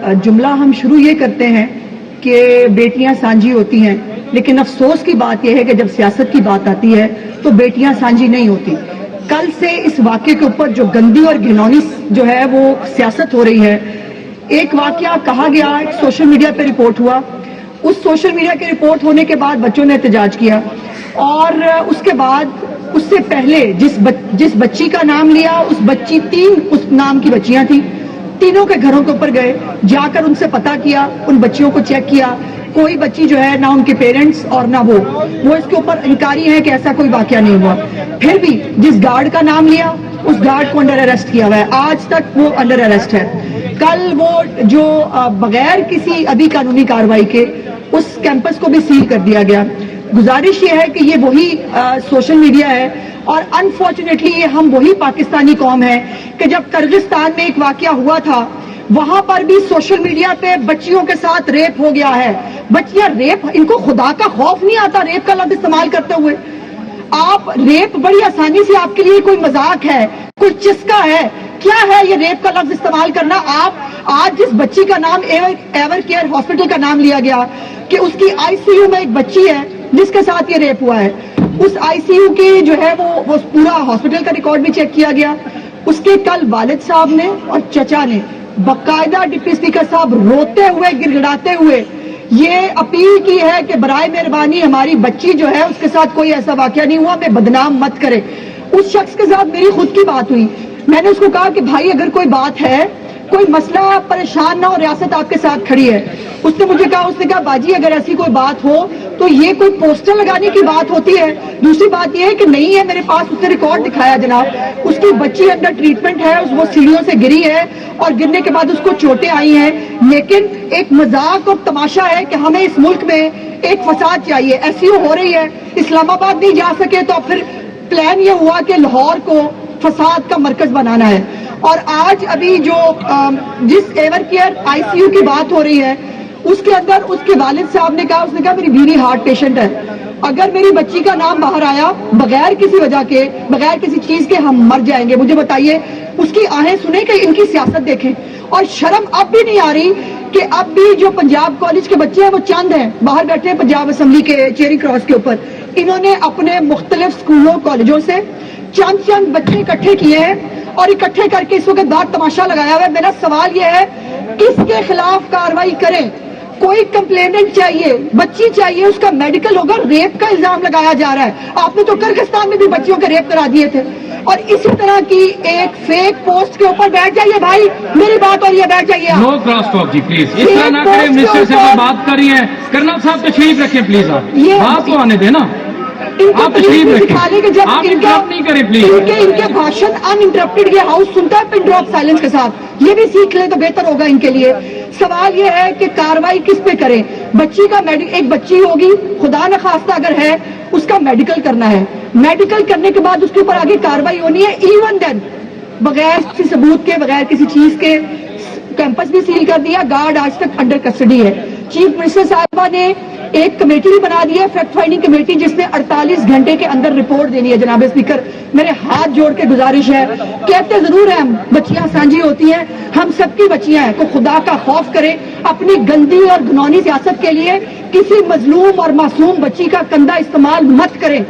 जुमला हम शुरू ये करते हैं कि बेटियां सांझी होती हैं, लेकिन अफसोस की बात यह है कि जब सियासत की बात आती है तो बेटियां सांझी नहीं होती। कल से इस वाक़े के ऊपर जो गंदी और घिनौनी जो है वो सियासत हो रही है। एक वाक़या कहा गया, सोशल मीडिया पे रिपोर्ट हुआ, उस सोशल मीडिया के रिपोर्ट होने के बाद बच्चों ने एहतजाज किया और उसके बाद उससे पहले जिस बच्ची का नाम लिया उस बच्ची 3 उस नाम की बच्चियां थी, तीनों के घरों के ऊपर गए, जाकर उनसे पता किया, उन बच्चियों को चेक किया, कोई बच्ची जो है ना उनके पेरेंट्स और ना वो इसके ऊपर इनकारी है कि ऐसा कोई वाकया नहीं हुआ। फिर भी जिस गार्ड का नाम लिया उस गार्ड को अंडर अरेस्ट किया हुआ है, आज तक वो अंडर अरेस्ट है। कल वो जो बगैर किसी अभी कानूनी कार्रवाई के उस कैंपस को भी सील कर दिया गया। गुजारिश ये है कि ये वही सोशल मीडिया है और अनफॉर्चुनेटली ये हम वही पाकिस्तानी कौम है कि जब किर्गिस्तान में एक वाकया हुआ था वहां पर भी सोशल मीडिया पे बच्चियों के साथ रेप हो गया है। बच्चियां रेप, इनको खुदा का खौफ नहीं आता रेप का लफ्ज इस्तेमाल करते हुए। आप रेप बड़ी आसानी से आपके लिए कोई मजाक है, कोई चिस्का है, क्या है ये रेप का लफ्ज इस्तेमाल करना। आप आज जिस बच्ची का नाम एवर केयर हॉस्पिटल का नाम लिया गया कि उसकी आईसीयू में एक बच्ची है जिसके साथ ये रेप हुआ है, उस आईसीयू की जो है वो पूरा हॉस्पिटल का रिकॉर्ड भी चेक किया गया। उसके कल वालिद साहब ने और चचा ने बाकायदा डिप्टी स्पीकर साहब रोते हुए गिड़गिड़ाते हुए ये अपील की है कि बराए मेहरबानी हमारी बच्ची जो है उसके साथ कोई ऐसा वाकया नहीं हुआ, हमें बदनाम मत करे। उस शख्स के साथ मेरी खुद की बात हुई, मैंने उसको कहा कि भाई अगर कोई बात है, कोई मसला, परेशान ना हो, रियासत आपके साथ खड़ी है। उसने कहा बाजी अगर ऐसी कोई बात हो तो ये कोई पोस्टर लगाने की बात होती है। दूसरी बात ये है कि नहीं है मेरे पास, उसने रिकॉर्ड दिखाया जनाब, उसकी बच्ची अंडर ट्रीटमेंट है, वो सीढ़ियों से गिरी है और गिरने के बाद उसको चोटें आई हैं। लेकिन एक मजाक और तमाशा है कि हमें इस मुल्क में एक फसाद चाहिए, एसईओ हो रही है, इस्लामाबाद नहीं जा सके तो फिर प्लान ये हुआ कि लाहौर को फसाद का मरकज बनाना है। और आज अभी जो जिस एवर केयर आईसीयू की बात हो रही है उसके अंदर उसके वालिद साहब ने कहा, उसने कहा मेरी बीवी हार्ट पेशेंट है, अगर मेरी बच्ची का नाम बाहर आया बगैर किसी वजह के, बगैर किसी चीज के हम मर जाएंगे। मुझे बताइए उसकी आहें सुने कि इनकी सियासत देखें। और शर्म अब भी नहीं आ रही कि अब भी जो पंजाब कॉलेज के बच्चे हैं वो चंद हैं बाहर बैठे हैं पंजाब असेंबली के चेरी क्रॉस के ऊपर, इन्होंने अपने मुख्तलिफ स्कूलों कॉलेजों से चंद बच्चे इकट्ठे किए हैं और इकट्ठे करके इस वक्त बात तमाशा लगाया हुआ है। मेरा सवाल यह है किसके खिलाफ कार्रवाई करें? कोई कंप्लेनेंट चाहिए, बच्ची चाहिए, उसका मेडिकल होगा। रेप का इल्जाम लगाया जा रहा है, आपने तो किर्गिस्तान में भी बच्चियों के रेप करा दिए थे। और इसी तरह की एक फेक पोस्ट के ऊपर बैठ जाइए भाई, मेरी बात और ये बैठ जाइए। No cross talk ji please, इस तरह ना करें। मिनिस्टर से कोई बात कर रही है, कर्नल साहब तशरीफ रखें प्लीज, आप बात को आने दें ना, आप तशरीफ रखें, जब आप इंटरप्ट नहीं करें प्लीज। इनके भाषण अनइंटरप्टेड ये हाउस सुनता है पिन ड्रॉप साइलेंस के साथ, ये भी सीख ले तो बेहतर होगा इनके लिए। सवाल ये है कि कार्रवाई किस पे करें? बच्ची का एक बच्ची होगी, खुदा न खास्ता अगर है, उसका मेडिकल करना है, मेडिकल करने के बाद उसके ऊपर आगे कार्रवाई होनी है। इवन देन बगैर किसी सबूत के, बगैर किसी चीज के कैंपस भी सील कर दिया, गार्ड आज तक अंडर कस्टडी है। चीफ मिनिस्टर साहिबा ने एक कमेटी भी बना दी है, फैक्ट फाइंडिंग कमेटी, जिसने 48 घंटे के अंदर रिपोर्ट देनी है। जनाब स्पीकर मेरे हाथ जोड़ के गुजारिश है, कहते जरूर हैं हम बच्चियां सांझी होती हैं, हम सबकी बच्चियां हैं, को खुदा का खौफ करें, अपनी गंदी और घिनौनी सियासत के लिए किसी मजलूम और मासूम बच्ची का कंधा इस्तेमाल मत करें।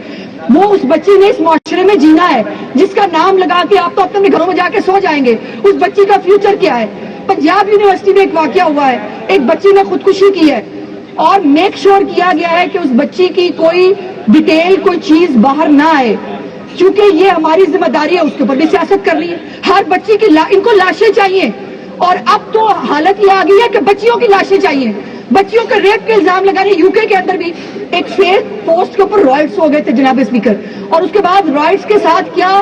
वो उस बच्ची ने इस माशरे में जीना है जिसका नाम लगा के आप तो अपने घरों में जाके सो जाएंगे। उस बच्ची का फ्यूचर क्या है? पंजाब यूनिवर्सिटी में एक वाकया हुआ है, एक बच्ची ने खुदकुशी की है और मेक श्योर किया गया है कि उस बच्ची की कोई डिटेल, कोई चीज बाहर ना आए, क्योंकि ये हमारी जिम्मेदारी है। उसके ऊपर भी सियासत कर रही है। हर बच्ची की इनको लाशें चाहिए और अब तो हालत ये आ गई है कि बच्चियों की लाशें चाहिए। बच्चियों के रेप के इल्जाम लगाने, यूके के अंदर भी एक फेक पोस्ट के ऊपर रॉयल्ट्स हो गए थे जनाब स्पीकर, और उसके बाद रॉयल्ट्स के साथ क्या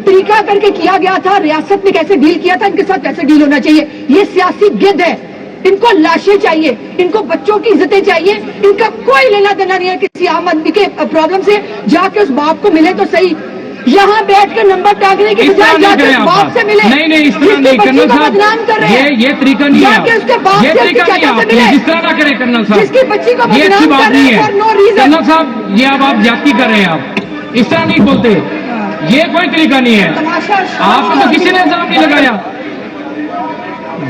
तरीका करके किया गया था, रियासत ने कैसे डील किया था, इनके साथ कैसे डील होना चाहिए। ये सियासी गिद्ध है, इनको लाशें चाहिए, इनको बच्चों की इज्जतें चाहिए, इनका कोई लेना देना नहीं है किसी आम आदमी के प्रॉब्लम से। जाके उस बाप को मिले तो सही, यहाँ बैठ कर नंबर टांगने की बजाय जाके उस बाप से मिले। नहीं इस तरह नहीं कर्नल साहब, ये तरीका नहीं है, ये तरीका नहीं है, इस तरह ना करें कर्नल साहब, जिसकी बच्ची को ये अच्छी बात नहीं है कर्नल साहब, ये अब आप ज्यादती कर रहे हैं, आप इस तरह नहीं बोलते, ये कोई तरीका नहीं है। आपको तो किसी ने इल्जाम नहीं लगाया।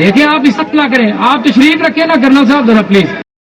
دیکھیں آپ اس طرح نہ کریں, آپ تشریف رکھیں نا کرنل صاحب ذرا پلیز.